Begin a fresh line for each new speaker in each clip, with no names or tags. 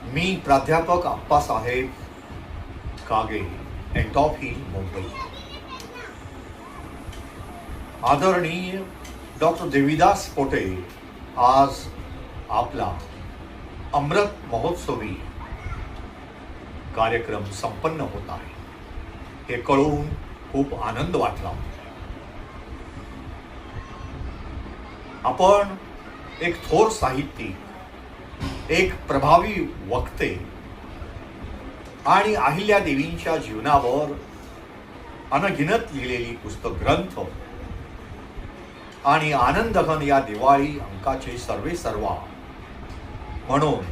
मी प्राध्यापक आप्पासाहेब कागे, एंटॉप हिल, मुंबई. आदरणीय डॉक्टर देवीदास पोटे आज आपला अमृत महोत्सवी कार्यक्रम संपन्न होत आहे. हे कळून खूप आनंद वाटला. आपण एक थोर साहित्यिक, एक प्रभावी वक्ते आणि अहिल्या देवींच्या जीवनावर अनगिनत लिहिलेली पुस्तक ग्रंथ आणि आनंदघन या दिवाळी अंकाचे सर्वेसर्वा म्हणून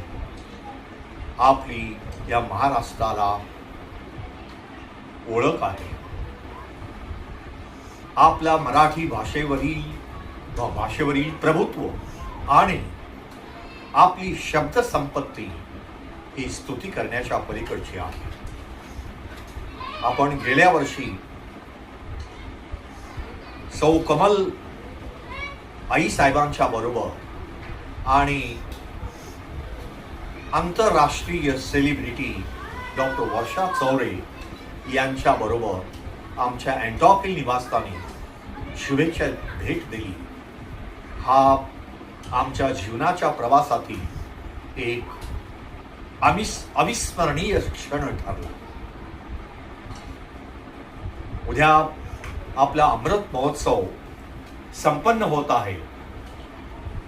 आपली या महाराष्ट्राला ओळख आहे. आपल्या मराठी भाषेवरील प्रभुत्व आणि आपली शब्द संपत्ती ही स्तुती करण्याच्या पलीकडची आहे. आपण गेल्या वर्षी सौ कमल आई साहेबांच्या बरोबर आणि आंतरराष्ट्रीय सेलिब्रिटी डॉक्टर वर्षा चौरे यांच्या बरोबर आमच्या एंटॉप हिल निवासस्थानी शुभेच्छा भेट दिली. हा आमच्या जीवनाच्या प्रवासातील एक अविस्मरणीय क्षण ठरला. उद्या आपला अमृत महोत्सव संपन्न होत आहे.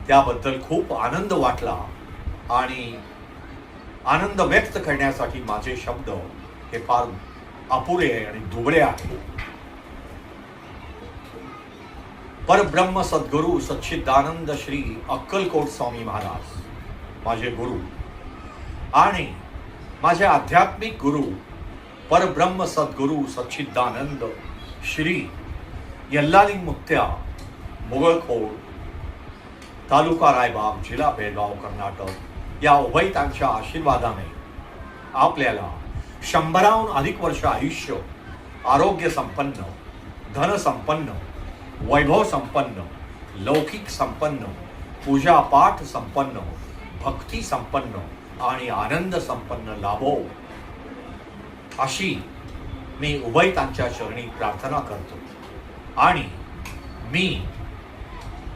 त्याबद्दल खूप आनंद वाटला आणि आनंद व्यक्त करण्यासाठी माझे शब्द हे फार अपुरे आणि दुबळे आहेत. परब्रह्म सद्गुरू सच्चिदानंद श्री अक्कलकोट स्वामी महाराज माझे गुरु आणि माझे आध्यात्मिक गुरु परब्रह्म सद्गुरू सच्चिदानंद श्री यल्लालिंग मुत्या मुगळखोड, तालुका रायबाग, जिल्हा बेळगाव, कर्नाटक या उभयतांच्या आशीर्वादाने आपल्याला 100हून अधिक वर्ष आयुष्य, आरोग्य संपन्न, धन संपन्न, वैभव संपन्न, लौकिक संपन्न, पूजा पाठ संपन्न, भक्ती संपन्न आणि आनंद संपन्न लाभो अशी मी उभयतांच्या चरणी प्रार्थना करतो. आणि मी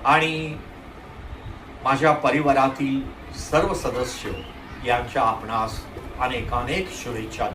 आणि माझ्या परिवारातील सर्व सदस्य यांच्या आपणास अनेकानेक शुभेच्छा.